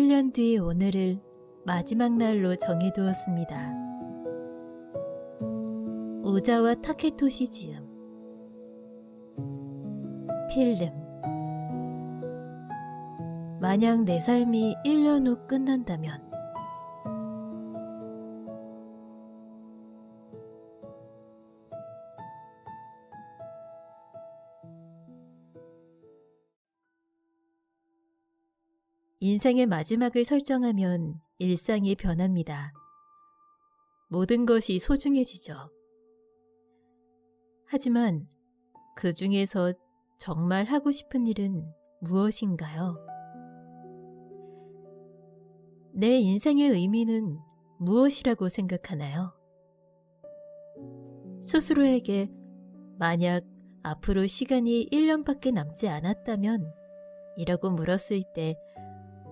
1년 뒤 오늘을 마지막 날로 정해두었습니다. 오자와 타케토시 지음. 필름. 만약 내 삶이 1년 후 끝난다면 인생의 마지막을 설정하면 일상이 변합니다. 모든 것이 소중해지죠. 하지만 그 중에서 정말 하고 싶은 일은 무엇인가요? 내 인생의 의미는 무엇이라고 생각하나요? 스스로에게 만약 앞으로 시간이 1년밖에 남지 않았다면 이라고 물었을 때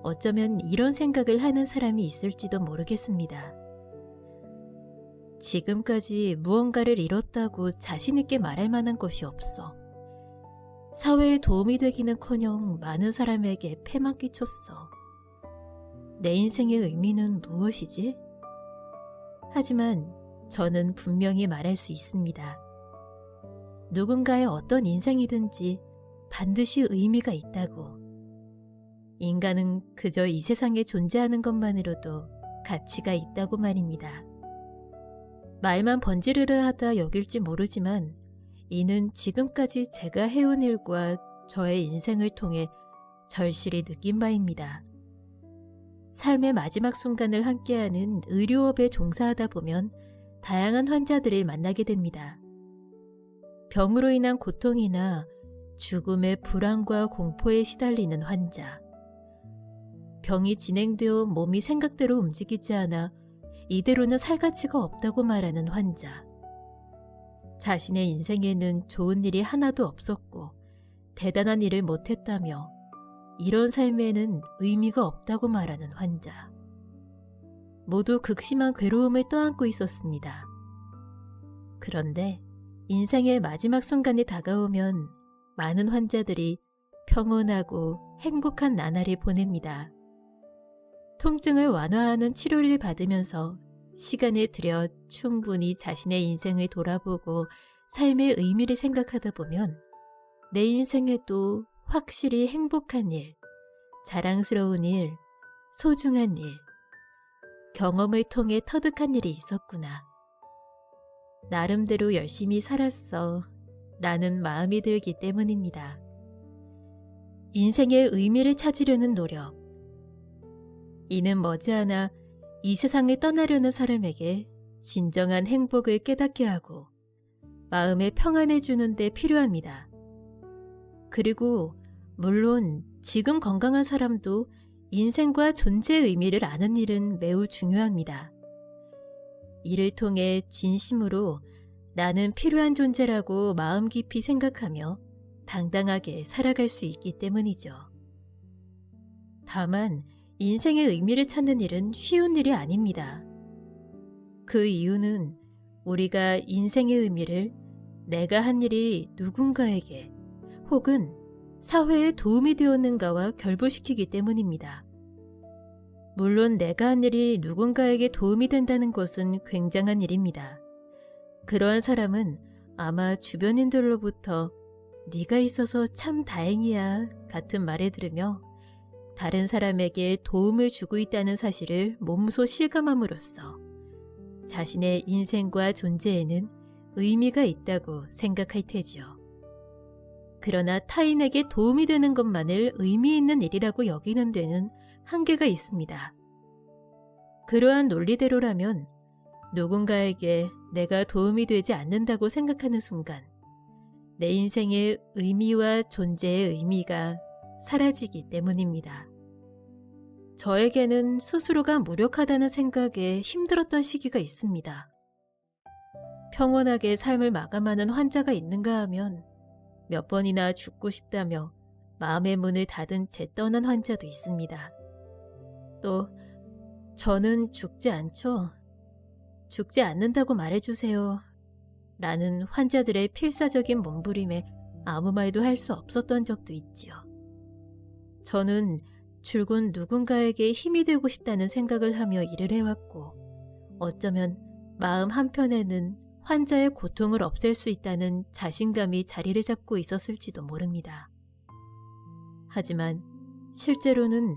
어쩌면 이런 생각을 하는 사람이 있을지도 모르겠습니다. 지금까지 무언가를 이뤘다고 자신있게 말할 만한 것이 없어. 사회에 도움이 되기는커녕 많은 사람에게 폐만 끼쳤어. 내 인생의 의미는 무엇이지? 하지만 저는 분명히 말할 수 있습니다. 누군가의 어떤 인생이든지 반드시 의미가 있다고. 인간은 그저 이 세상에 존재하는 것만으로도 가치가 있다고 말입니다. 말만 번지르르하다 여길지 모르지만 이는 지금까지 제가 해온 일과 저의 인생을 통해 절실히 느낀 바입니다. 삶의 마지막 순간을 함께하는 의료업에 종사하다 보면 다양한 환자들을 만나게 됩니다. 병으로 인한 고통이나 죽음의 불안과 공포에 시달리는 환자, 병이 진행되어 몸이 생각대로 움직이지 않아 이대로는 살 가치가 없다고 말하는 환자, 자신의 인생에는 좋은 일이 하나도 없었고 대단한 일을 못했다며 이런 삶에는 의미가 없다고 말하는 환자, 모두 극심한 괴로움을 떠안고 있었습니다. 그런데 인생의 마지막 순간이 다가오면 많은 환자들이 평온하고 행복한 나날을 보냅니다. 통증을 완화하는 치료를 받으면서 시간을 들여 충분히 자신의 인생을 돌아보고 삶의 의미를 생각하다 보면 내 인생에도 확실히 행복한 일, 자랑스러운 일, 소중한 일, 경험을 통해 터득한 일이 있었구나. 나름대로 열심히 살았어 라는 마음이 들기 때문입니다. 인생의 의미를 찾으려는 노력. 이는 머지않아 이 세상을 떠나려는 사람에게 진정한 행복을 깨닫게 하고 마음의 평안을 주는 데 필요합니다. 그리고 물론 지금 건강한 사람도 인생과 존재의 의미를 아는 일은 매우 중요합니다. 이를 통해 진심으로 나는 필요한 존재라고 마음 깊이 생각하며 당당하게 살아갈 수 있기 때문이죠. 다만 인생의 의미를 찾는 일은 쉬운 일이 아닙니다. 그 이유는 우리가 인생의 의미를 내가 한 일이 누군가에게 혹은 사회에 도움이 되었는가와 결부시키기 때문입니다. 물론 내가 한 일이 누군가에게 도움이 된다는 것은 굉장한 일입니다. 그러한 사람은 아마 주변인들로부터 네가 있어서 참 다행이야 같은 말을 들으며 다른 사람에게 도움을 주고 있다는 사실을 몸소 실감함으로써 자신의 인생과 존재에는 의미가 있다고 생각할 테지요. 그러나 타인에게 도움이 되는 것만을 의미 있는 일이라고 여기는 데는 한계가 있습니다. 그러한 논리대로라면 누군가에게 내가 도움이 되지 않는다고 생각하는 순간 내 인생의 의미와 존재의 의미가 사라지기 때문입니다. 저에게는 스스로가 무력하다는 생각에 힘들었던 시기가 있습니다. 평온하게 삶을 마감하는 환자가 있는가 하면 몇 번이나 죽고 싶다며 마음의 문을 닫은 채 떠난 환자도 있습니다. 또 저는 죽지 않죠. 죽지 않는다고 말해주세요. 라는 환자들의 필사적인 몸부림에 아무 말도 할 수 없었던 적도 있지요. 저는 줄곧 누군가에게 힘이 되고 싶다는 생각을 하며 일을 해왔고, 어쩌면 마음 한편에는 환자의 고통을 없앨 수 있다는 자신감이 자리를 잡고 있었을지도 모릅니다. 하지만 실제로는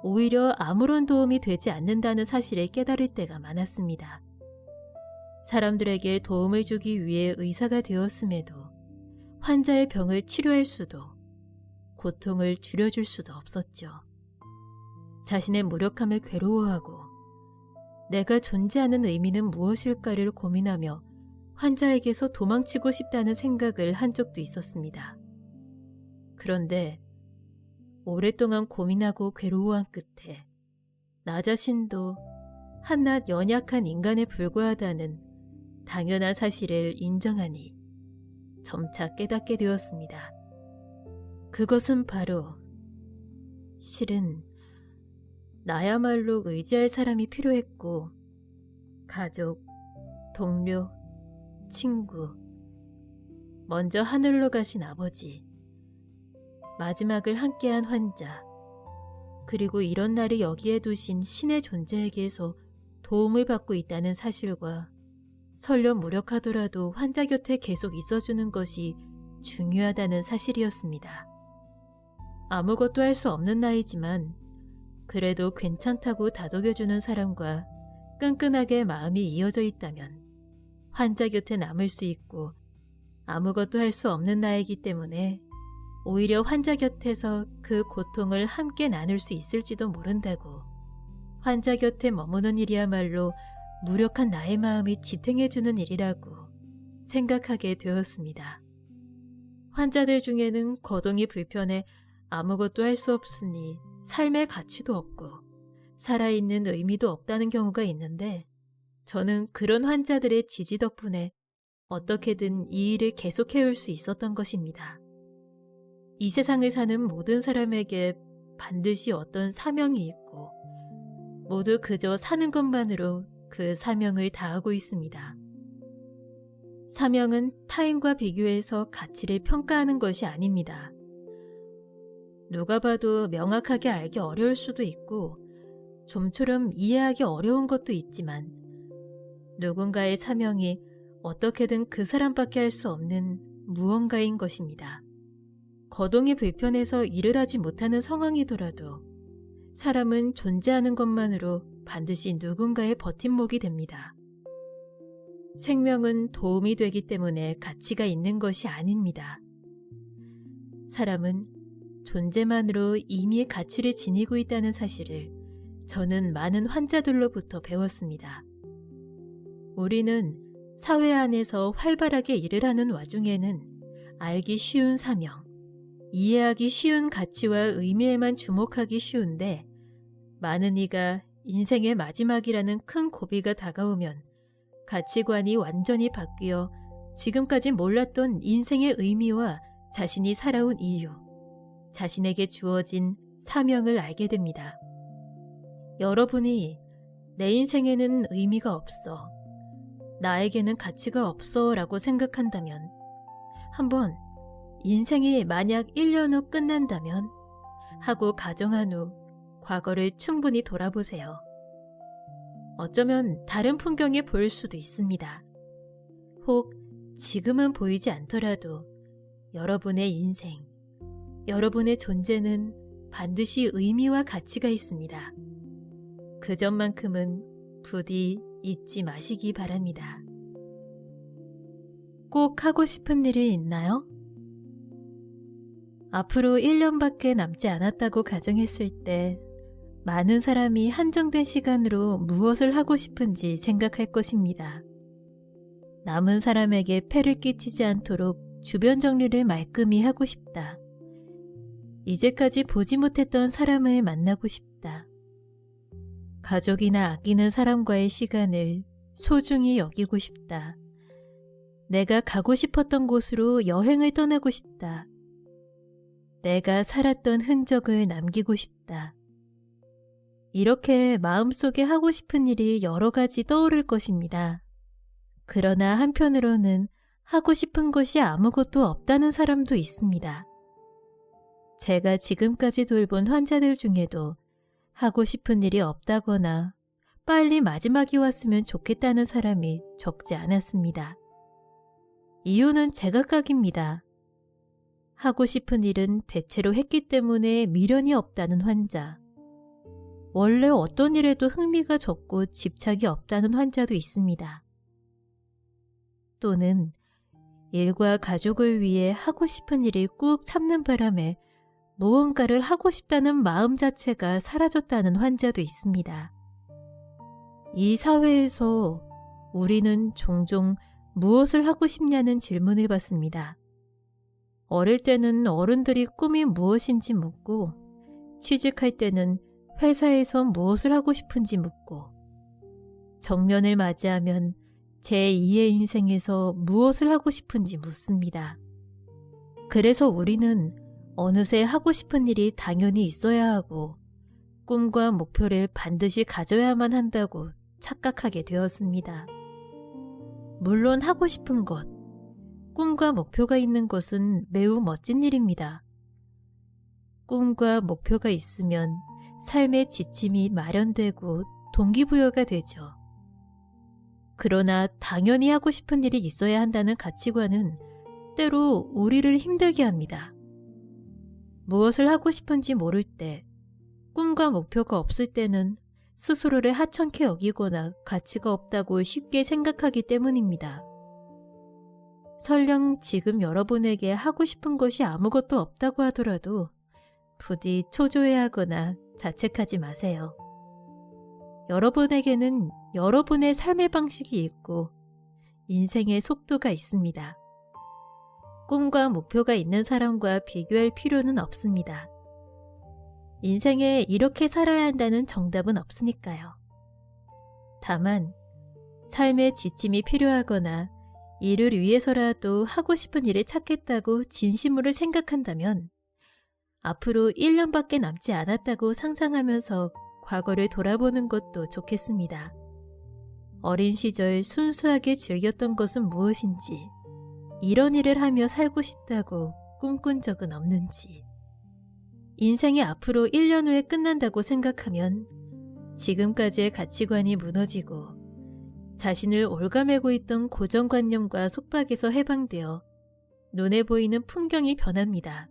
오히려 아무런 도움이 되지 않는다는 사실을 깨달을 때가 많았습니다. 사람들에게 도움을 주기 위해 의사가 되었음에도 환자의 병을 치료할 수도 고통을 줄여줄 수도 없었죠. 자신의 무력함을 괴로워하고 내가 존재하는 의미는 무엇일까를 고민하며 환자에게서 도망치고 싶다는 생각을 한 적도 있었습니다. 그런데 오랫동안 고민하고 괴로워한 끝에 나 자신도 한낱 연약한 인간에 불과하다는 당연한 사실을 인정하니 점차 깨닫게 되었습니다. 그것은 바로 실은 나야말로 의지할 사람이 필요했고, 가족, 동료, 친구, 먼저 하늘로 가신 아버지, 마지막을 함께한 환자, 그리고 이런 날을 여기에 두신 신의 존재에게서 도움을 받고 있다는 사실과 설령 무력하더라도 환자 곁에 계속 있어주는 것이 중요하다는 사실이었습니다. 아무것도 할 수 없는 나이지만 그래도 괜찮다고 다독여주는 사람과 끈끈하게 마음이 이어져 있다면 환자 곁에 남을 수 있고, 아무것도 할 수 없는 나이기 때문에 오히려 환자 곁에서 그 고통을 함께 나눌 수 있을지도 모른다고, 환자 곁에 머무는 일이야말로 무력한 나의 마음이 지탱해주는 일이라고 생각하게 되었습니다. 환자들 중에는 거동이 불편해 아무것도 할 수 없으니 삶의 가치도 없고 살아있는 의미도 없다는 경우가 있는데, 저는 그런 환자들의 지지 덕분에 어떻게든 이 일을 계속해올 수 있었던 것입니다. 이 세상을 사는 모든 사람에게 반드시 어떤 사명이 있고 모두 그저 사는 것만으로 그 사명을 다하고 있습니다. 사명은 타인과 비교해서 가치를 평가하는 것이 아닙니다. 누가 봐도 명확하게 알기 어려울 수도 있고 좀처럼 이해하기 어려운 것도 있지만, 누군가의 사명이 어떻게든 그 사람밖에 할 수 없는 무언가인 것입니다. 거동이 불편해서 일을 하지 못하는 상황이더라도 사람은 존재하는 것만으로 반드시 누군가의 버팀목이 됩니다. 생명은 도움이 되기 때문에 가치가 있는 것이 아닙니다. 사람은 존재만으로 이미 가치를 지니고 있다는 사실을 저는 많은 환자들로부터 배웠습니다. 우리는 사회 안에서 활발하게 일을 하는 와중에는 알기 쉬운 사명, 이해하기 쉬운 가치와 의미에만 주목하기 쉬운데, 많은 이가 인생의 마지막이라는 큰 고비가 다가오면 가치관이 완전히 바뀌어 지금까지 몰랐던 인생의 의미와 자신이 살아온 이유, 자신에게 주어진 사명을 알게 됩니다. 여러분이 내 인생에는 의미가 없어, 나에게는 가치가 없어 라고 생각한다면, 한번 인생이 만약 1년 후 끝난다면 하고 가정한 후 과거를 충분히 돌아보세요. 어쩌면 다른 풍경이 보일 수도 있습니다. 혹 지금은 보이지 않더라도 여러분의 인생, 여러분의 존재는 반드시 의미와 가치가 있습니다. 그 점만큼은 부디 잊지 마시기 바랍니다. 꼭 하고 싶은 일이 있나요? 앞으로 1년밖에 남지 않았다고 가정했을 때 많은 사람이 한정된 시간으로 무엇을 하고 싶은지 생각할 것입니다. 남은 사람에게 폐를 끼치지 않도록 주변 정리를 말끔히 하고 싶다. 이제까지 보지 못했던 사람을 만나고 싶다. 가족이나 아끼는 사람과의 시간을 소중히 여기고 싶다. 내가 가고 싶었던 곳으로 여행을 떠나고 싶다. 내가 살았던 흔적을 남기고 싶다. 이렇게 마음속에 하고 싶은 일이 여러 가지 떠오를 것입니다. 그러나 한편으로는 하고 싶은 것이 아무것도 없다는 사람도 있습니다. 제가 지금까지 돌본 환자들 중에도 하고 싶은 일이 없다거나 빨리 마지막이 왔으면 좋겠다는 사람이 적지 않았습니다. 이유는 제각각입니다. 하고 싶은 일은 대체로 했기 때문에 미련이 없다는 환자, 원래 어떤 일에도 흥미가 적고 집착이 없다는 환자도 있습니다. 또는 일과 가족을 위해 하고 싶은 일을 꾹 참는 바람에 무언가를 하고 싶다는 마음 자체가 사라졌다는 환자도 있습니다. 이 사회에서 우리는 종종 무엇을 하고 싶냐는 질문을 받습니다. 어릴 때는 어른들이 꿈이 무엇인지 묻고, 취직할 때는 회사에서 무엇을 하고 싶은지 묻고, 정년을 맞이하면 제2의 인생에서 무엇을 하고 싶은지 묻습니다. 그래서 우리는 어느새 하고 싶은 일이 당연히 있어야 하고 꿈과 목표를 반드시 가져야만 한다고 착각하게 되었습니다. 물론 하고 싶은 것, 꿈과 목표가 있는 것은 매우 멋진 일입니다. 꿈과 목표가 있으면 삶의 지침이 마련되고 동기부여가 되죠. 그러나 당연히 하고 싶은 일이 있어야 한다는 가치관은 때로 우리를 힘들게 합니다. 무엇을 하고 싶은지 모를 때, 꿈과 목표가 없을 때는 스스로를 하찮게 여기거나 가치가 없다고 쉽게 생각하기 때문입니다. 설령 지금 여러분에게 하고 싶은 것이 아무것도 없다고 하더라도 부디 초조해하거나 자책하지 마세요. 여러분에게는 여러분의 삶의 방식이 있고 인생의 속도가 있습니다. 꿈과 목표가 있는 사람과 비교할 필요는 없습니다. 인생에 이렇게 살아야 한다는 정답은 없으니까요. 다만 삶의 지침이 필요하거나 이를 위해서라도 하고 싶은 일을 찾겠다고 진심으로 생각한다면 앞으로 1년밖에 남지 않았다고 상상하면서 과거를 돌아보는 것도 좋겠습니다. 어린 시절 순수하게 즐겼던 것은 무엇인지, 이런 일을 하며 살고 싶다고 꿈꾼 적은 없는지, 인생이 앞으로 1년 후에 끝난다고 생각하면 지금까지의 가치관이 무너지고 자신을 올가매고 있던 고정관념과 속박에서 해방되어 눈에 보이는 풍경이 변합니다.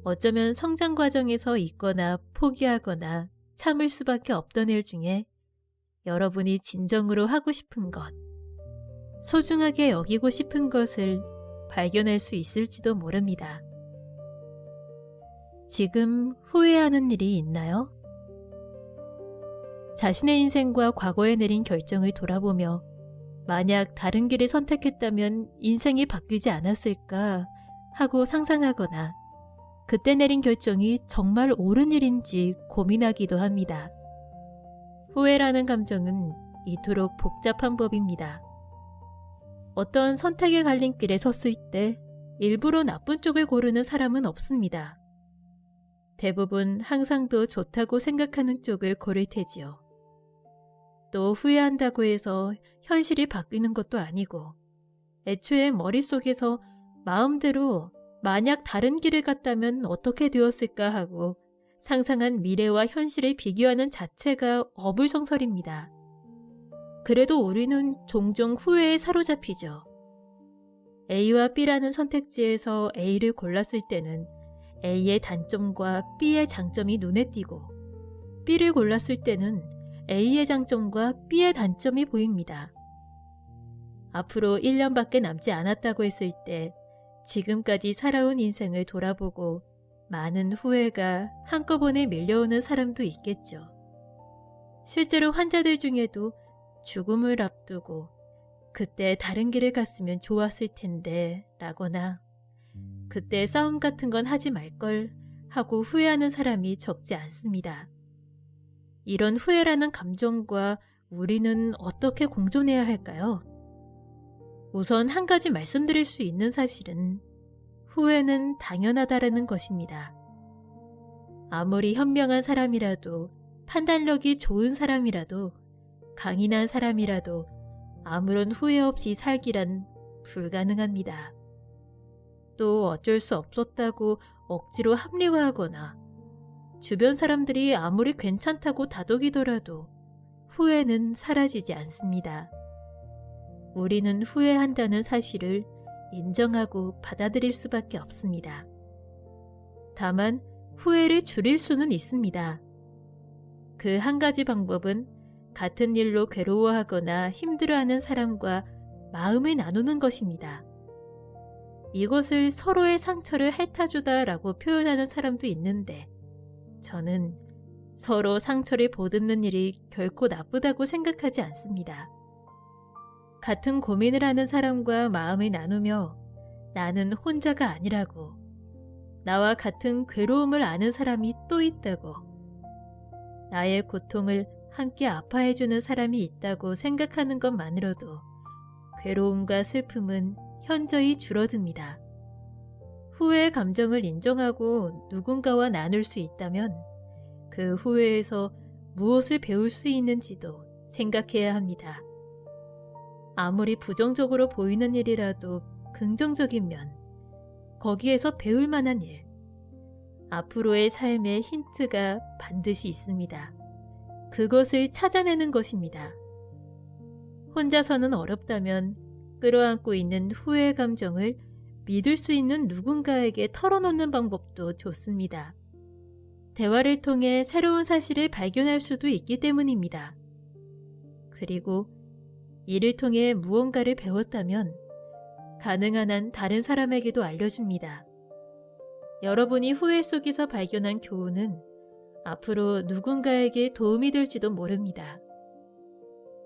어쩌면 성장 과정에서 잊거나 포기하거나 참을 수밖에 없던 일 중에 여러분이 진정으로 하고 싶은 것, 소중하게 여기고 싶은 것을 발견할 수 있을지도 모릅니다. 지금 후회하는 일이 있나요? 자신의 인생과 과거에 내린 결정을 돌아보며 만약 다른 길을 선택했다면 인생이 바뀌지 않았을까 하고 상상하거나 그때 내린 결정이 정말 옳은 일인지 고민하기도 합니다. 후회라는 감정은 이토록 복잡한 법입니다. 어떤 선택의 갈림길에 섰을 때 일부러 나쁜 쪽을 고르는 사람은 없습니다. 대부분 항상 더 좋다고 생각하는 쪽을 고를 테지요. 또 후회한다고 해서 현실이 바뀌는 것도 아니고 애초에 머릿속에서 마음대로 만약 다른 길을 갔다면 어떻게 되었을까 하고 상상한 미래와 현실을 비교하는 자체가 어불성설입니다. 그래도 우리는 종종 후회에 사로잡히죠. A와 B라는 선택지에서 A를 골랐을 때는 A의 단점과 B의 장점이 눈에 띄고 B를 골랐을 때는 A의 장점과 B의 단점이 보입니다. 앞으로 1년밖에 남지 않았다고 했을 때 지금까지 살아온 인생을 돌아보고 많은 후회가 한꺼번에 밀려오는 사람도 있겠죠. 실제로 환자들 중에도 죽음을 앞두고 그때 다른 길을 갔으면 좋았을 텐데 라거나 그때 싸움 같은 건 하지 말걸 하고 후회하는 사람이 적지 않습니다. 이런 후회라는 감정과 우리는 어떻게 공존해야 할까요? 우선 한 가지 말씀드릴 수 있는 사실은 후회는 당연하다라는 것입니다. 아무리 현명한 사람이라도, 판단력이 좋은 사람이라도, 강인한 사람이라도 아무런 후회 없이 살기란 불가능합니다. 또 어쩔 수 없었다고 억지로 합리화하거나 주변 사람들이 아무리 괜찮다고 다독이더라도 후회는 사라지지 않습니다. 우리는 후회한다는 사실을 인정하고 받아들일 수밖에 없습니다. 다만 후회를 줄일 수는 있습니다. 그 한 가지 방법은 같은 일로 괴로워하거나 힘들어하는 사람과 마음을 나누는 것입니다. 이것을 서로의 상처를 핥아주다라고 표현하는 사람도 있는데 저는 서로 상처를 보듬는 일이 결코 나쁘다고 생각하지 않습니다. 같은 고민을 하는 사람과 마음을 나누며 나는 혼자가 아니라고, 나와 같은 괴로움을 아는 사람이 또 있다고, 나의 고통을 함께 아파해주는 사람이 있다고 생각하는 것만으로도 괴로움과 슬픔은 현저히 줄어듭니다. 후회의 감정을 인정하고 누군가와 나눌 수 있다면 그 후회에서 무엇을 배울 수 있는지도 생각해야 합니다. 아무리 부정적으로 보이는 일이라도 긍정적인 면, 거기에서 배울 만한 일, 앞으로의 삶의 힌트가 반드시 있습니다. 그것을 찾아내는 것입니다. 혼자서는 어렵다면 끌어안고 있는 후회의 감정을 믿을 수 있는 누군가에게 털어놓는 방법도 좋습니다. 대화를 통해 새로운 사실을 발견할 수도 있기 때문입니다. 그리고 이를 통해 무언가를 배웠다면 가능한 한 다른 사람에게도 알려줍니다. 여러분이 후회 속에서 발견한 교훈은 앞으로 누군가에게 도움이 될지도 모릅니다.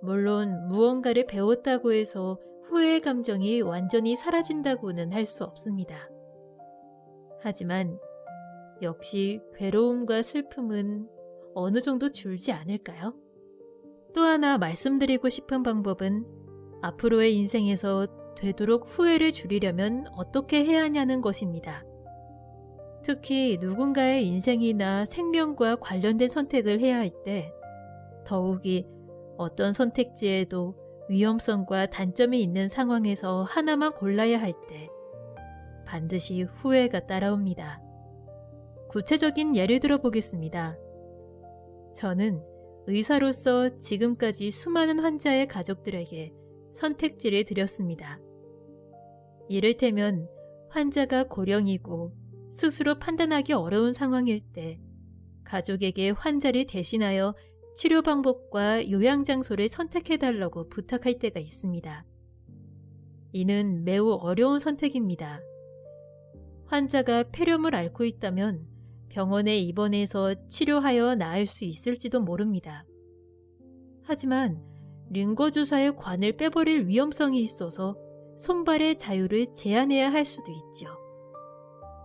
물론 무언가를 배웠다고 해서 후회의 감정이 완전히 사라진다고는 할 수 없습니다. 하지만 역시 괴로움과 슬픔은 어느 정도 줄지 않을까요? 또 하나 말씀드리고 싶은 방법은 앞으로의 인생에서 되도록 후회를 줄이려면 어떻게 해야 하냐는 것입니다. 특히 누군가의 인생이나 생명과 관련된 선택을 해야 할 때, 더욱이 어떤 선택지에도 위험성과 단점이 있는 상황에서 하나만 골라야 할 때 반드시 후회가 따라옵니다. 구체적인 예를 들어 보겠습니다. 저는 의사로서 지금까지 수많은 환자의 가족들에게 선택지를 드렸습니다. 이를테면 환자가 고령이고 스스로 판단하기 어려운 상황일 때 가족에게 환자를 대신하여 치료 방법과 요양 장소를 선택해달라고 부탁할 때가 있습니다. 이는 매우 어려운 선택입니다. 환자가 폐렴을 앓고 있다면 병원에 입원해서 치료하여 나을 수 있을지도 모릅니다. 하지만 링거주사의 관을 빼버릴 위험성이 있어서 손발의 자유를 제한해야 할 수도 있죠.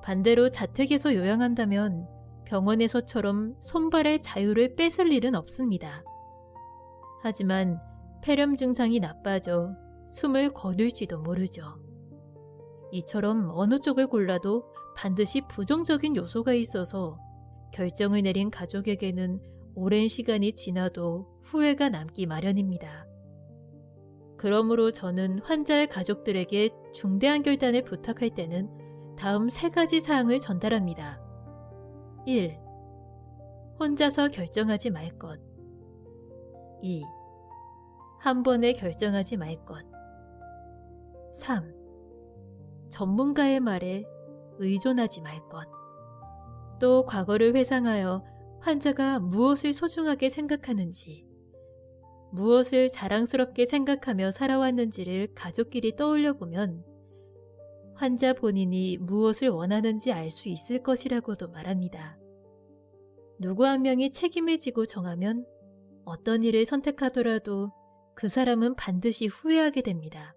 반대로 자택에서 요양한다면 병원에서처럼 손발의 자유를 뺏을 일은 없습니다. 하지만 폐렴 증상이 나빠져 숨을 거둘지도 모르죠. 이처럼 어느 쪽을 골라도 반드시 부정적인 요소가 있어서 결정을 내린 가족에게는 오랜 시간이 지나도 후회가 남기 마련입니다. 그러므로 저는 환자의 가족들에게 중대한 결단을 부탁할 때는 다음 3가지 사항을 전달합니다. 1. 혼자서 결정하지 말 것. 2. 한 번에 결정하지 말 것. 3. 전문가의 말에 의존하지 말 것. 또 과거를 회상하여 환자가 무엇을 소중하게 생각하는지, 무엇을 자랑스럽게 생각하며 살아왔는지를 가족끼리 떠올려 보면 환자 본인이 무엇을 원하는지 알 수 있을 것이라고도 말합니다. 누구 한 명이 책임을 지고 정하면 어떤 일을 선택하더라도 그 사람은 반드시 후회하게 됩니다.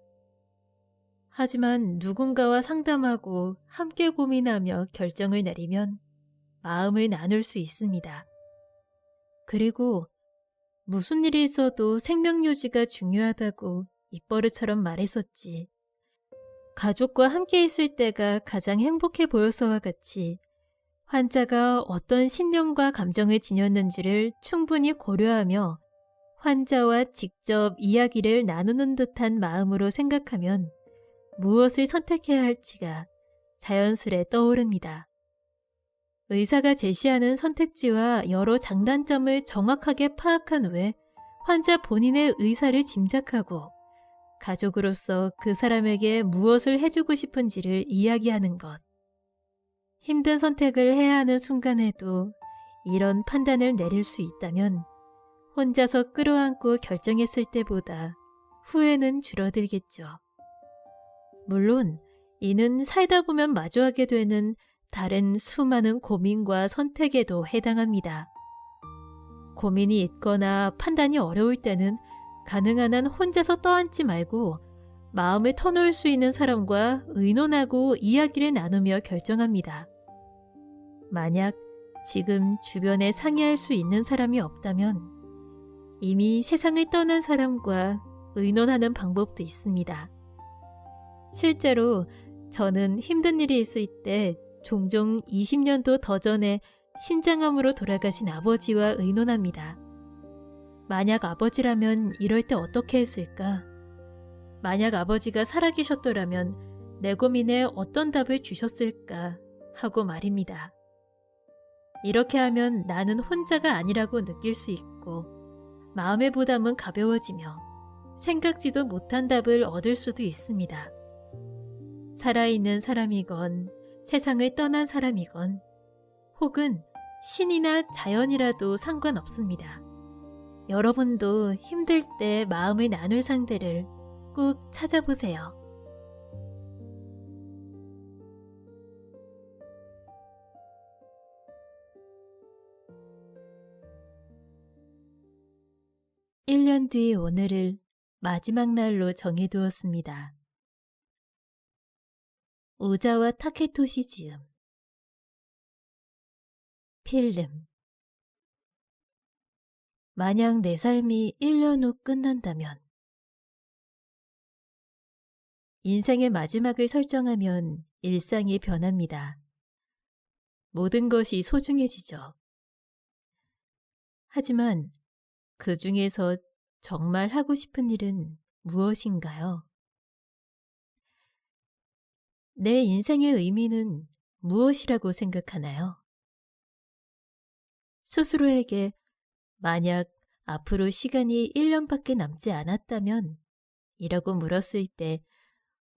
하지만 누군가와 상담하고 함께 고민하며 결정을 내리면 마음을 나눌 수 있습니다. 그리고 무슨 일이 있어도 생명 유지가 중요하다고 입버릇처럼 말했었지. 가족과 함께 있을 때가 가장 행복해 보여서와 같이 환자가 어떤 신념과 감정을 지녔는지를 충분히 고려하며 환자와 직접 이야기를 나누는 듯한 마음으로 생각하면 무엇을 선택해야 할지가 자연스레 떠오릅니다. 의사가 제시하는 선택지와 여러 장단점을 정확하게 파악한 후에 환자 본인의 의사를 짐작하고 가족으로서 그 사람에게 무엇을 해주고 싶은지를 이야기하는 것. 힘든 선택을 해야 하는 순간에도 이런 판단을 내릴 수 있다면 혼자서 끌어안고 결정했을 때보다 후회는 줄어들겠죠. 물론 이는 살다 보면 마주하게 되는 다른 수많은 고민과 선택에도 해당합니다. 고민이 있거나 판단이 어려울 때는 가능한 한 혼자서 떠안지 말고 마음을 터놓을 수 있는 사람과 의논하고 이야기를 나누며 결정합니다. 만약 지금 주변에 상의할 수 있는 사람이 없다면 이미 세상을 떠난 사람과 의논하는 방법도 있습니다. 실제로 저는 힘든 일이 있을 때 종종 20년도 더 전에 신장암으로 돌아가신 아버지와 의논합니다. 만약 아버지라면 이럴 때 어떻게 했을까? 만약 아버지가 살아계셨더라면 내 고민에 어떤 답을 주셨을까? 하고 말입니다. 이렇게 하면 나는 혼자가 아니라고 느낄 수 있고 마음의 부담은 가벼워지며 생각지도 못한 답을 얻을 수도 있습니다. 살아있는 사람이건 세상을 떠난 사람이건 혹은 신이나 자연이라도 상관없습니다. 여러분도 힘들 때 마음을 나눌 상대를 꼭 찾아보세요. (1년) 뒤 오늘을 마지막 날로 정해두었습니다. 오자와 타케토시 지음. 필름. 만약 내 삶이 1년 후 끝난다면 인생의 마지막을 설정하면 일상이 변합니다. 모든 것이 소중해지죠. 하지만 그 중에서 정말 하고 싶은 일은 무엇인가요? 내 인생의 의미는 무엇이라고 생각하나요? 스스로에게 만약 앞으로 시간이 1년밖에 남지 않았다면 이라고 물었을 때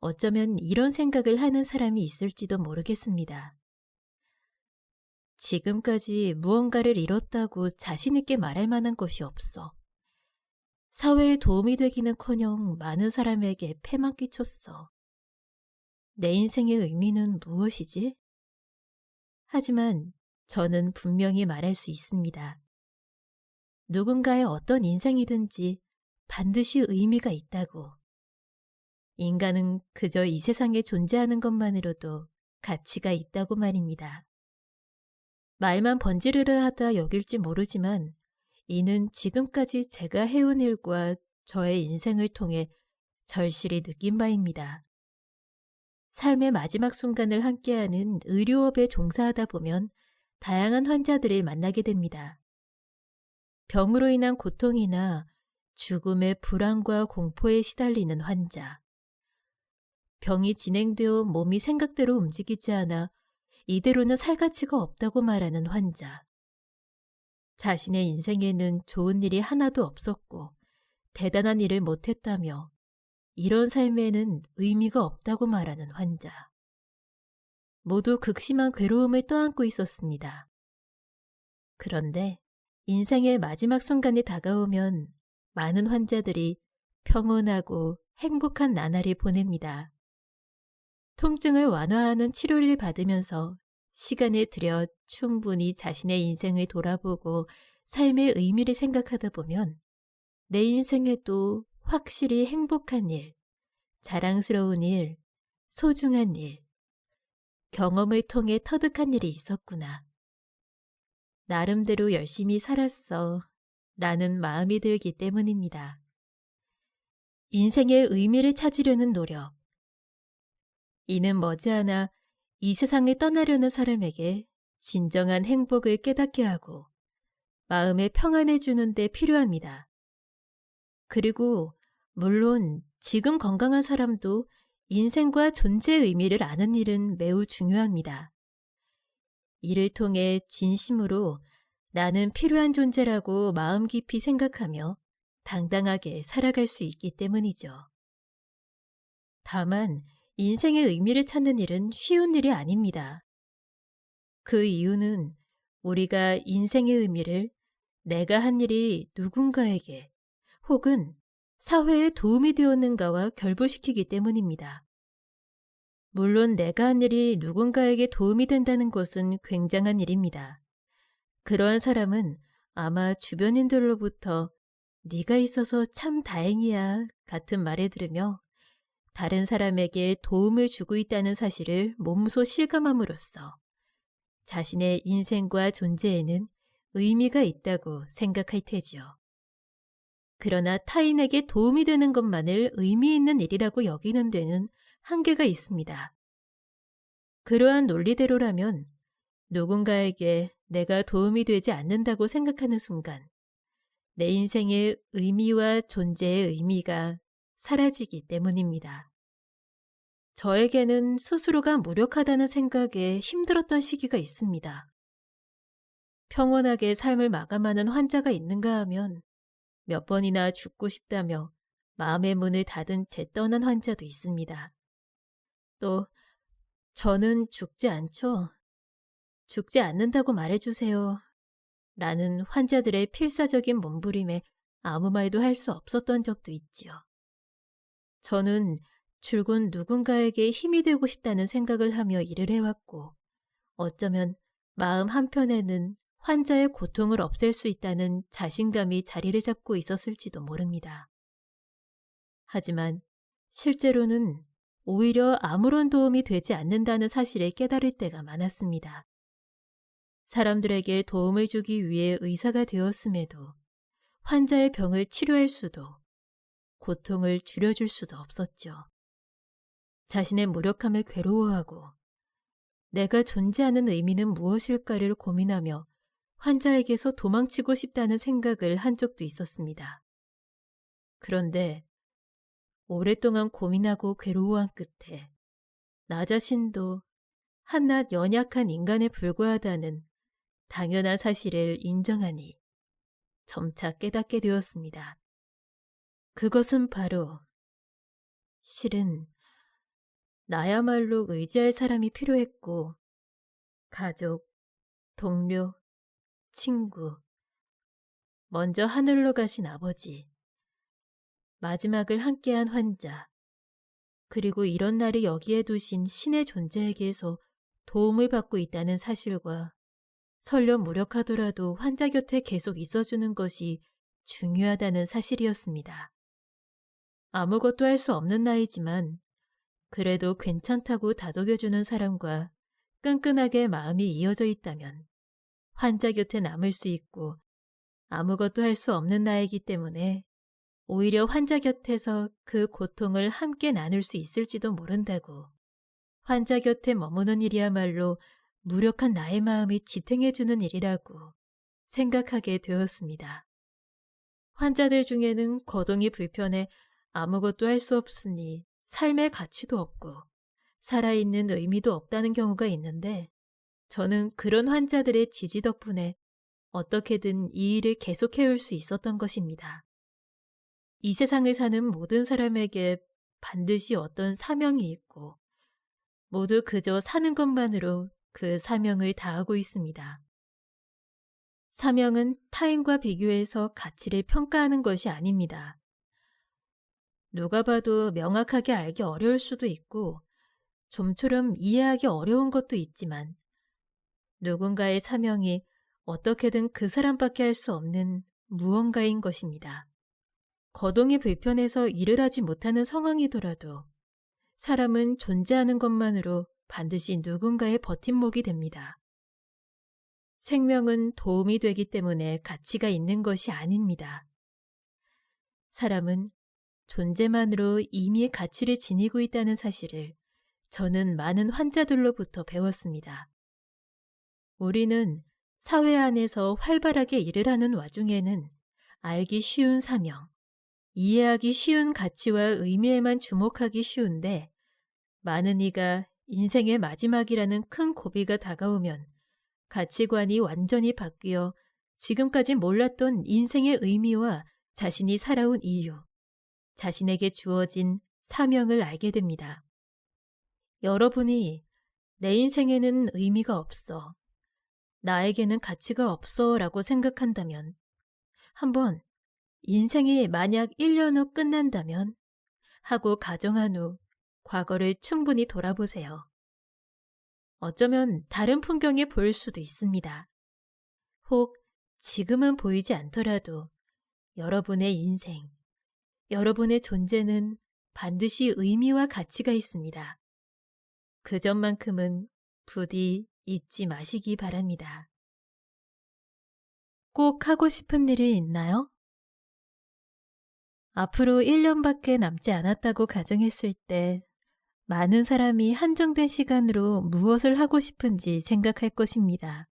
어쩌면 이런 생각을 하는 사람이 있을지도 모르겠습니다. 지금까지 무언가를 이뤘다고 자신있게 말할 만한 것이 없어. 사회에 도움이 되기는커녕 많은 사람에게 폐만 끼쳤어. 내 인생의 의미는 무엇이지? 하지만 저는 분명히 말할 수 있습니다. 누군가의 어떤 인생이든지 반드시 의미가 있다고. 인간은 그저 이 세상에 존재하는 것만으로도 가치가 있다고 말입니다. 말만 번지르르하다 여길지 모르지만 이는 지금까지 제가 해온 일과 저의 인생을 통해 절실히 느낀 바입니다. 삶의 마지막 순간을 함께하는 의료업에 종사하다 보면 다양한 환자들을 만나게 됩니다. 병으로 인한 고통이나 죽음의 불안과 공포에 시달리는 환자. 병이 진행되어 몸이 생각대로 움직이지 않아 이대로는 살 가치가 없다고 말하는 환자. 자신의 인생에는 좋은 일이 하나도 없었고 대단한 일을 못했다며 이런 삶에는 의미가 없다고 말하는 환자. 모두 극심한 괴로움을 떠안고 있었습니다. 그런데 인생의 마지막 순간이 다가오면 많은 환자들이 평온하고 행복한 나날을 보냅니다. 통증을 완화하는 치료를 받으면서 시간을 들여 충분히 자신의 인생을 돌아보고 삶의 의미를 생각하다 보면 내 인생에도 확실히 행복한 일, 자랑스러운 일, 소중한 일, 경험을 통해 터득한 일이 있었구나. 나름대로 열심히 살았어 라는 마음이 들기 때문입니다. 인생의 의미를 찾으려는 노력. 이는 머지않아 이 세상을 떠나려는 사람에게 진정한 행복을 깨닫게 하고 마음의 평안을 주는 데 필요합니다. 그리고 물론 지금 건강한 사람도 인생과 존재의 의미를 아는 일은 매우 중요합니다. 이를 통해 진심으로 나는 필요한 존재라고 마음 깊이 생각하며 당당하게 살아갈 수 있기 때문이죠. 다만 인생의 의미를 찾는 일은 쉬운 일이 아닙니다. 그 이유는 우리가 인생의 의미를 내가 한 일이 누군가에게 혹은 사회에 도움이 되었는가와 결부시키기 때문입니다. 물론 내가 한 일이 누군가에게 도움이 된다는 것은 굉장한 일입니다. 그러한 사람은 아마 주변인들로부터 네가 있어서 참 다행이야 같은 말을 들으며 다른 사람에게 도움을 주고 있다는 사실을 몸소 실감함으로써 자신의 인생과 존재에는 의미가 있다고 생각할 테지요. 그러나 타인에게 도움이 되는 것만을 의미 있는 일이라고 여기는 데는 한계가 있습니다. 그러한 논리대로라면 누군가에게 내가 도움이 되지 않는다고 생각하는 순간 내 인생의 의미와 존재의 의미가 사라지기 때문입니다. 저에게는 스스로가 무력하다는 생각에 힘들었던 시기가 있습니다. 평온하게 삶을 마감하는 환자가 있는가 하면 몇 번이나 죽고 싶다며 마음의 문을 닫은 채 떠난 환자도 있습니다. 또 저는 죽지 않죠. 죽지 않는다고 말해주세요. 라는 환자들의 필사적인 몸부림에 아무 말도 할 수 없었던 적도 있지요. 저는 줄곧 누군가에게 힘이 되고 싶다는 생각을 하며 일을 해왔고 어쩌면 마음 한편에는 환자의 고통을 없앨 수 있다는 자신감이 자리를 잡고 있었을지도 모릅니다. 하지만 실제로는 오히려 아무런 도움이 되지 않는다는 사실을 깨달을 때가 많았습니다. 사람들에게 도움을 주기 위해 의사가 되었음에도 환자의 병을 치료할 수도 고통을 줄여줄 수도 없었죠. 자신의 무력함을 괴로워하고 내가 존재하는 의미는 무엇일까를 고민하며 환자에게서 도망치고 싶다는 생각을 한 적도 있었습니다. 그런데 오랫동안 고민하고 괴로워한 끝에 나 자신도 한낱 연약한 인간에 불과하다는 당연한 사실을 인정하니 점차 깨닫게 되었습니다. 그것은 바로 실은 나야말로 의지할 사람이 필요했고 가족, 동료, 친구, 먼저 하늘로 가신 아버지, 마지막을 함께한 환자, 그리고 이런 날을 여기에 두신 신의 존재에게서 도움을 받고 있다는 사실과 설령 무력하더라도 환자 곁에 계속 있어주는 것이 중요하다는 사실이었습니다. 아무것도 할 수 없는 나이지만 그래도 괜찮다고 다독여주는 사람과 끈끈하게 마음이 이어져 있다면 환자 곁에 남을 수 있고 아무것도 할 수 없는 나이기 때문에 오히려 환자 곁에서 그 고통을 함께 나눌 수 있을지도 모른다고 환자 곁에 머무는 일이야말로 무력한 나의 마음이 지탱해주는 일이라고 생각하게 되었습니다. 환자들 중에는 거동이 불편해 아무것도 할 수 없으니 삶의 가치도 없고 살아있는 의미도 없다는 경우가 있는데 저는 그런 환자들의 지지 덕분에 어떻게든 이 일을 계속해올 수 있었던 것입니다. 이 세상을 사는 모든 사람에게 반드시 어떤 사명이 있고 모두 그저 사는 것만으로 그 사명을 다하고 있습니다. 사명은 타인과 비교해서 가치를 평가하는 것이 아닙니다. 누가 봐도 명확하게 알기 어려울 수도 있고 좀처럼 이해하기 어려운 것도 있지만 누군가의 사명이 어떻게든 그 사람밖에 할 수 없는 무언가인 것입니다. 거동이 불편해서 일을 하지 못하는 상황이더라도 사람은 존재하는 것만으로 반드시 누군가의 버팀목이 됩니다. 생명은 도움이 되기 때문에 가치가 있는 것이 아닙니다. 사람은 존재만으로 이미 가치를 지니고 있다는 사실을 저는 많은 환자들로부터 배웠습니다. 우리는 사회 안에서 활발하게 일을 하는 와중에는 알기 쉬운 사명, 이해하기 쉬운 가치와 의미에만 주목하기 쉬운데 많은 이가 인생의 마지막이라는 큰 고비가 다가오면 가치관이 완전히 바뀌어 지금까지 몰랐던 인생의 의미와 자신이 살아온 이유, 자신에게 주어진 사명을 알게 됩니다. 여러분이 내 인생에는 의미가 없어, 나에게는 가치가 없어 라고 생각한다면, 한번 인생이 만약 1년 후 끝난다면 하고 가정한 후 과거를 충분히 돌아보세요. 어쩌면 다른 풍경이 보일 수도 있습니다. 혹 지금은 보이지 않더라도 여러분의 인생, 여러분의 존재는 반드시 의미와 가치가 있습니다. 그 점만큼은 부디 잊지 마시기 바랍니다. 꼭 하고 싶은 일이 있나요? 앞으로 1년밖에 남지 않았다고 가정했을 때 많은 사람이 한정된 시간으로 무엇을 하고 싶은지 생각할 것입니다.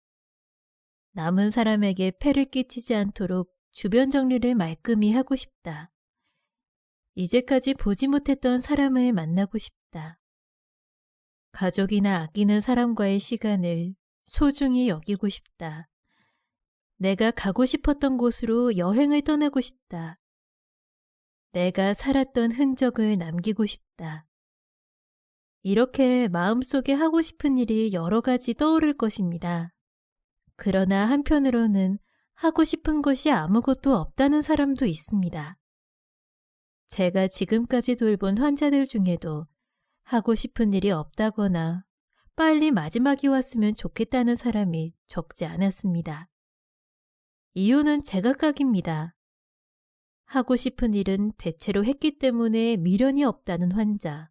남은 사람에게 폐를 끼치지 않도록 주변 정리를 말끔히 하고 싶다. 이제까지 보지 못했던 사람을 만나고 싶다. 가족이나 아끼는 사람과의 시간을 소중히 여기고 싶다. 내가 가고 싶었던 곳으로 여행을 떠나고 싶다. 내가 살았던 흔적을 남기고 싶다. 이렇게 마음속에 하고 싶은 일이 여러 가지 떠오를 것입니다. 그러나 한편으로는 하고 싶은 것이 아무것도 없다는 사람도 있습니다. 제가 지금까지 돌본 환자들 중에도 하고 싶은 일이 없다거나 빨리 마지막이 왔으면 좋겠다는 사람이 적지 않았습니다. 이유는 제각각입니다. 하고 싶은 일은 대체로 했기 때문에 미련이 없다는 환자,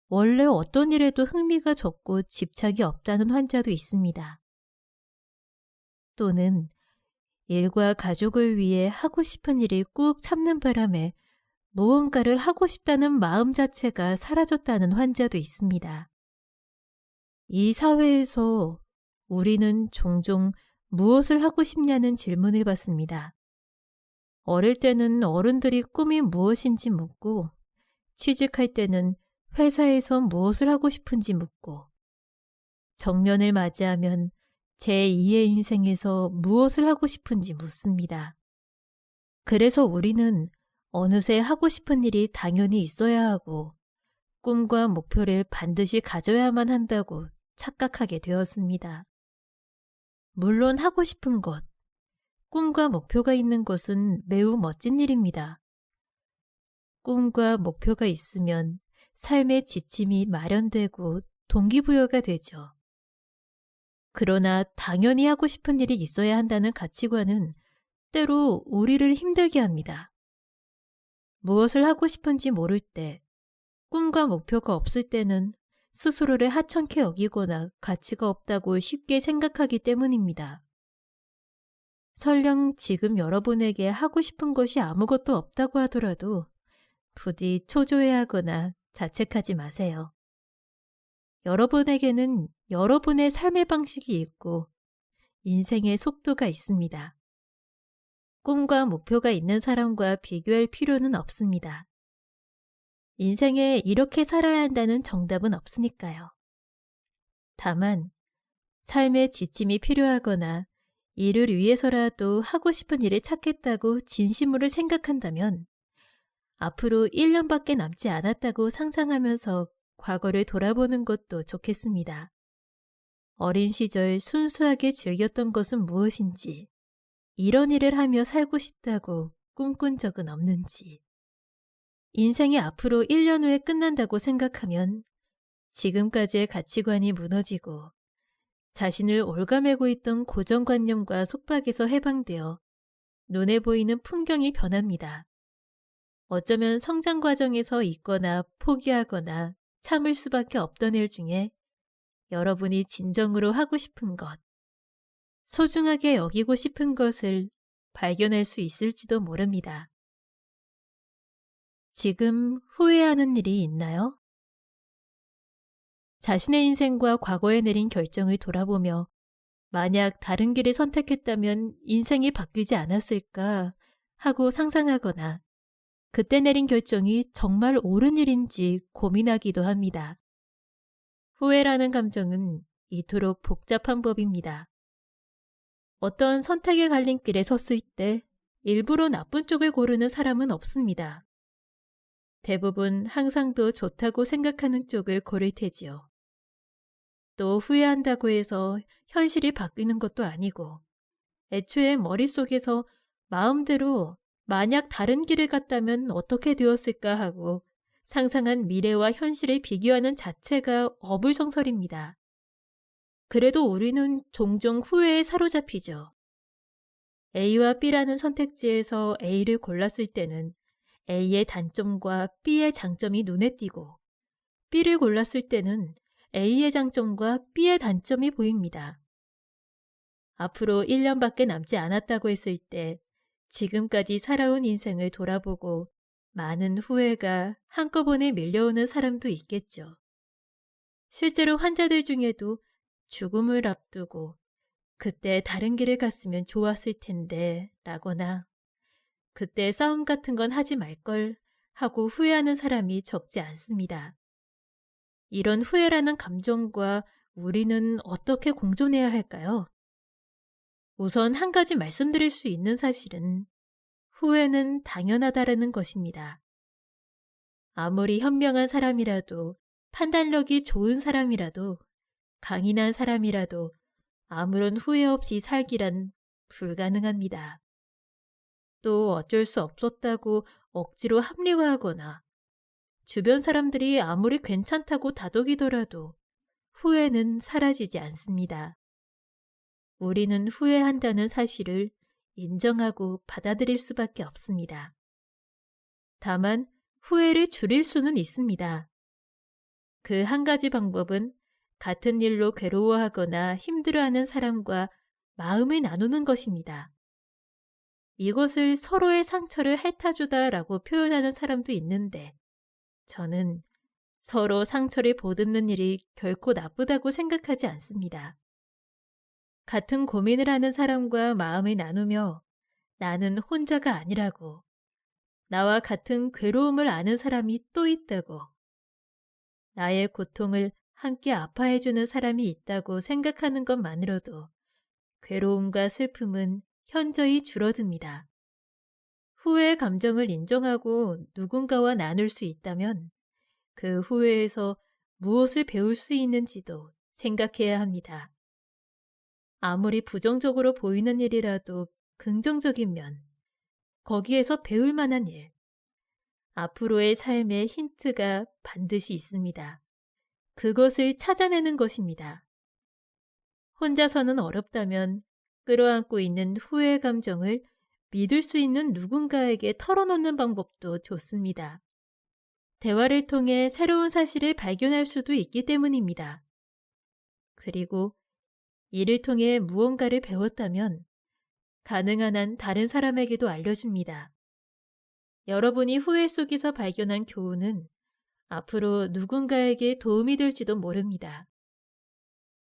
원래 어떤 일에도 흥미가 적고 집착이 없다는 환자도 있습니다. 또는 일과 가족을 위해 하고 싶은 일이 꾹 참는 바람에 무언가를 하고 싶다는 마음 자체가 사라졌다는 환자도 있습니다. 이 사회에서 우리는 종종 무엇을 하고 싶냐는 질문을 받습니다. 어릴 때는 어른들이 꿈이 무엇인지 묻고, 취직할 때는 회사에서 무엇을 하고 싶은지 묻고, 정년을 맞이하면 제2의 인생에서 무엇을 하고 싶은지 묻습니다. 그래서 우리는 어느새 하고 싶은 일이 당연히 있어야 하고 꿈과 목표를 반드시 가져야만 한다고 착각하게 되었습니다. 물론 하고 싶은 것, 꿈과 목표가 있는 것은 매우 멋진 일입니다. 꿈과 목표가 있으면 삶의 지침이 마련되고 동기부여가 되죠. 그러나 당연히 하고 싶은 일이 있어야 한다는 가치관은 때로 우리를 힘들게 합니다. 무엇을 하고 싶은지 모를 때, 꿈과 목표가 없을 때는 스스로를 하찮게 여기거나 가치가 없다고 쉽게 생각하기 때문입니다. 설령 지금 여러분에게 하고 싶은 것이 아무것도 없다고 하더라도 부디 초조해하거나 자책하지 마세요. 여러분에게는 여러분의 삶의 방식이 있고 인생의 속도가 있습니다. 꿈과 목표가 있는 사람과 비교할 필요는 없습니다. 인생에 이렇게 살아야 한다는 정답은 없으니까요. 다만 삶의 지침이 필요하거나 이를 위해서라도 하고 싶은 일을 찾겠다고 진심으로 생각한다면 앞으로 1년밖에 남지 않았다고 상상하면서 과거를 돌아보는 것도 좋겠습니다. 어린 시절 순수하게 즐겼던 것은 무엇인지, 이런 일을 하며 살고 싶다고 꿈꾼 적은 없는지, 인생이 앞으로 1년 후에 끝난다고 생각하면 지금까지의 가치관이 무너지고 자신을 올가매고 있던 고정관념과 속박에서 해방되어 눈에 보이는 풍경이 변합니다. 어쩌면 성장 과정에서 잊거나 포기하거나 참을 수밖에 없던 일 중에 여러분이 진정으로 하고 싶은 것, 소중하게 여기고 싶은 것을 발견할 수 있을지도 모릅니다. 지금 후회하는 일이 있나요? 자신의 인생과 과거에 내린 결정을 돌아보며 만약 다른 길을 선택했다면 인생이 바뀌지 않았을까 하고 상상하거나 그때 내린 결정이 정말 옳은 일인지 고민하기도 합니다. 후회라는 감정은 이토록 복잡한 법입니다. 어떤 선택의 갈림길에 섰을 때 일부러 나쁜 쪽을 고르는 사람은 없습니다. 대부분 항상 더 좋다고 생각하는 쪽을 고를 테지요. 또 후회한다고 해서 현실이 바뀌는 것도 아니고 애초에 머릿속에서 마음대로 만약 다른 길을 갔다면 어떻게 되었을까 하고 상상한 미래와 현실을 비교하는 자체가 어불성설입니다. 그래도 우리는 종종 후회에 사로잡히죠. A와 B라는 선택지에서 A를 골랐을 때는 A의 단점과 B의 장점이 눈에 띄고 B를 골랐을 때는 A의 장점과 B의 단점이 보입니다. 앞으로 1년밖에 남지 않았다고 했을 때 지금까지 살아온 인생을 돌아보고 많은 후회가 한꺼번에 밀려오는 사람도 있겠죠. 실제로 환자들 중에도 죽음을 앞두고 그때 다른 길을 갔으면 좋았을 텐데 라거나 그때 싸움 같은 건 하지 말걸 하고 후회하는 사람이 적지 않습니다. 이런 후회라는 감정과 우리는 어떻게 공존해야 할까요? 우선 한 가지 말씀드릴 수 있는 사실은 후회는 당연하다라는 것입니다. 아무리 현명한 사람이라도 판단력이 좋은 사람이라도 강인한 사람이라도 아무런 후회 없이 살기란 불가능합니다. 또 어쩔 수 없었다고 억지로 합리화하거나 주변 사람들이 아무리 괜찮다고 다독이더라도 후회는 사라지지 않습니다. 우리는 후회한다는 사실을 인정하고 받아들일 수밖에 없습니다. 다만 후회를 줄일 수는 있습니다. 그 한 가지 방법은 같은 일로 괴로워하거나 힘들어하는 사람과 마음을 나누는 것입니다. 이것을 서로의 상처를 핥아주다라고 표현하는 사람도 있는데 저는 서로 상처를 보듬는 일이 결코 나쁘다고 생각하지 않습니다. 같은 고민을 하는 사람과 마음을 나누며 나는 혼자가 아니라고, 나와 같은 괴로움을 아는 사람이 또 있다고, 나의 고통을 함께 아파해주는 사람이 있다고 생각하는 것만으로도 괴로움과 슬픔은 현저히 줄어듭니다. 후회의 감정을 인정하고 누군가와 나눌 수 있다면 그 후회에서 무엇을 배울 수 있는지도 생각해야 합니다. 아무리 부정적으로 보이는 일이라도 긍정적인 면, 거기에서 배울 만한 일, 앞으로의 삶의 힌트가 반드시 있습니다. 그것을 찾아내는 것입니다. 혼자서는 어렵다면 끌어안고 있는 후회 감정을 믿을 수 있는 누군가에게 털어놓는 방법도 좋습니다. 대화를 통해 새로운 사실을 발견할 수도 있기 때문입니다. 그리고 이를 통해 무언가를 배웠다면 가능한 한 다른 사람에게도 알려줍니다. 여러분이 후회 속에서 발견한 교훈은 앞으로 누군가에게 도움이 될지도 모릅니다.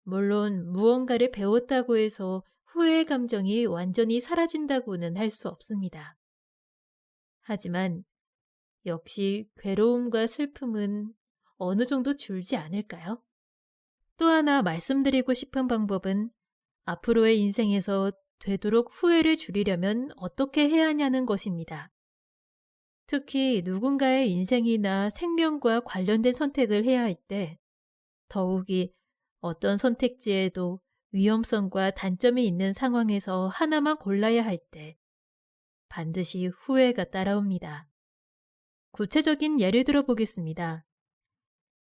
물론 무언가를 배웠다고 해서 후회의 감정이 완전히 사라진다고는 할 수 없습니다. 하지만 역시 괴로움과 슬픔은 어느 정도 줄지 않을까요? 또 하나 말씀드리고 싶은 방법은 앞으로의 인생에서 되도록 후회를 줄이려면 어떻게 해야 하냐는 것입니다. 특히 누군가의 인생이나 생명과 관련된 선택을 해야 할 때 더욱이 어떤 선택지에도 위험성과 단점이 있는 상황에서 하나만 골라야 할 때 반드시 후회가 따라옵니다. 구체적인 예를 들어 보겠습니다.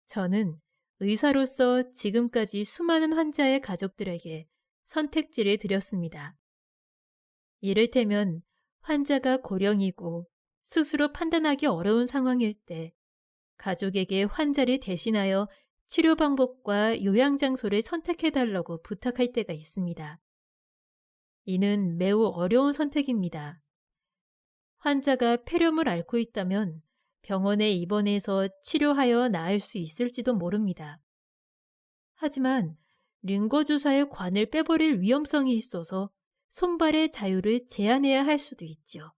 저는 의사로서 지금까지 수많은 환자의 가족들에게 선택지를 드렸습니다. 이를테면 환자가 고령이고 스스로 판단하기 어려운 상황일 때 가족에게 환자를 대신하여 치료 방법과 요양장소를 선택해달라고 부탁할 때가 있습니다. 이는 매우 어려운 선택입니다. 환자가 폐렴을 앓고 있다면 병원에 입원해서 치료하여 나을 수 있을지도 모릅니다. 하지만 링거주사의 관을 빼버릴 위험성이 있어서 손발의 자유를 제한해야 할 수도 있죠.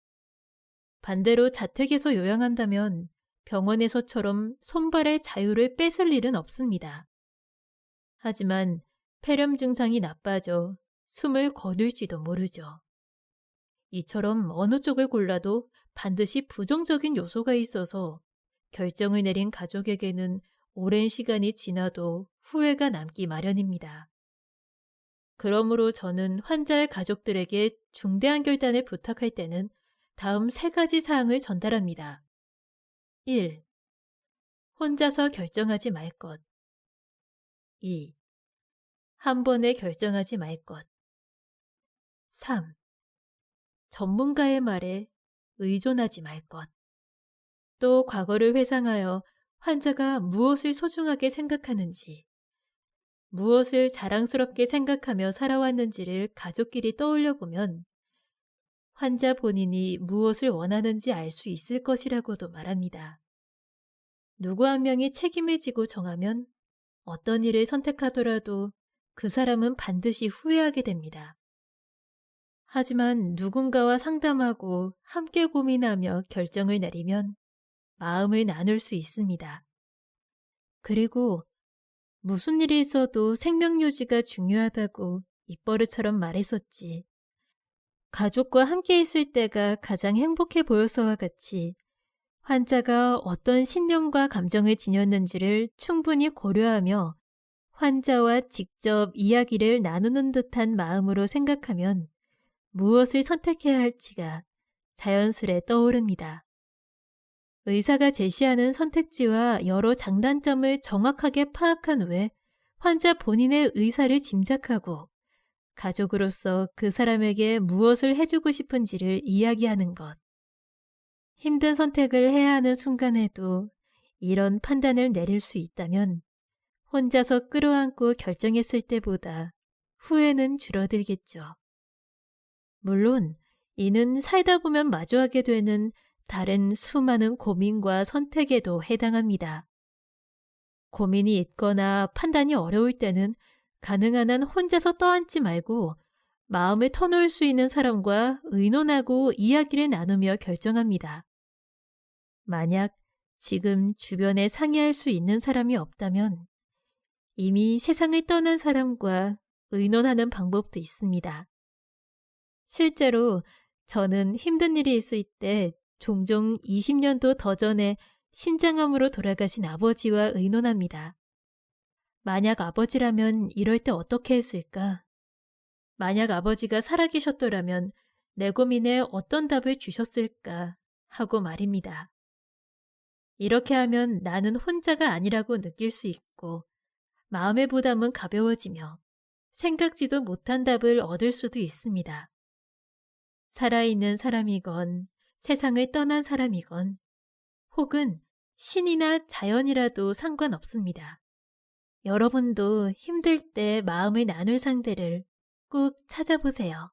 반대로 자택에서 요양한다면 병원에서처럼 손발의 자유를 뺏을 일은 없습니다. 하지만 폐렴 증상이 나빠져 숨을 거둘지도 모르죠. 이처럼 어느 쪽을 골라도 반드시 부정적인 요소가 있어서 결정을 내린 가족에게는 오랜 시간이 지나도 후회가 남기 마련입니다. 그러므로 저는 환자의 가족들에게 중대한 결단을 부탁할 때는 다음 3가지 사항을 전달합니다. 1. 혼자서 결정하지 말 것. 2. 한 번에 결정하지 말 것. 3. 전문가의 말에 의존하지 말 것. 또 과거를 회상하여 환자가 무엇을 소중하게 생각하는지, 무엇을 자랑스럽게 생각하며 살아왔는지를 가족끼리 떠올려 보면 환자 본인이 무엇을 원하는지 알 수 있을 것이라고도 말합니다. 누구 한 명이 책임을 지고 정하면 어떤 일을 선택하더라도 그 사람은 반드시 후회하게 됩니다. 하지만 누군가와 상담하고 함께 고민하며 결정을 내리면 마음을 나눌 수 있습니다. 그리고 무슨 일이 있어도 생명 유지가 중요하다고 입버릇처럼 말했었지. 가족과 함께 있을 때가 가장 행복해 보여서와 같이 환자가 어떤 신념과 감정을 지녔는지를 충분히 고려하며 환자와 직접 이야기를 나누는 듯한 마음으로 생각하면 무엇을 선택해야 할지가 자연스레 떠오릅니다. 의사가 제시하는 선택지와 여러 장단점을 정확하게 파악한 후에 환자 본인의 의사를 짐작하고 가족으로서 그 사람에게 무엇을 해주고 싶은지를 이야기하는 것. 힘든 선택을 해야 하는 순간에도 이런 판단을 내릴 수 있다면 혼자서 끌어안고 결정했을 때보다 후회는 줄어들겠죠. 물론 이는 살다 보면 마주하게 되는 다른 수많은 고민과 선택에도 해당합니다. 고민이 있거나 판단이 어려울 때는 가능한 한 혼자서 떠안지 말고 마음을 터놓을 수 있는 사람과 의논하고 이야기를 나누며 결정합니다. 만약 지금 주변에 상의할 수 있는 사람이 없다면 이미 세상을 떠난 사람과 의논하는 방법도 있습니다. 실제로 저는 힘든 일이 있을 때 종종 20년도 더 전에 신장암으로 돌아가신 아버지와 의논합니다. 만약 아버지라면 이럴 때 어떻게 했을까? 만약 아버지가 살아계셨더라면 내 고민에 어떤 답을 주셨을까? 하고 말입니다. 이렇게 하면 나는 혼자가 아니라고 느낄 수 있고 마음의 부담은 가벼워지며 생각지도 못한 답을 얻을 수도 있습니다. 살아있는 사람이건 세상을 떠난 사람이건 혹은 신이나 자연이라도 상관없습니다. 여러분도 힘들 때 마음을 나눌 상대를 꼭 찾아보세요.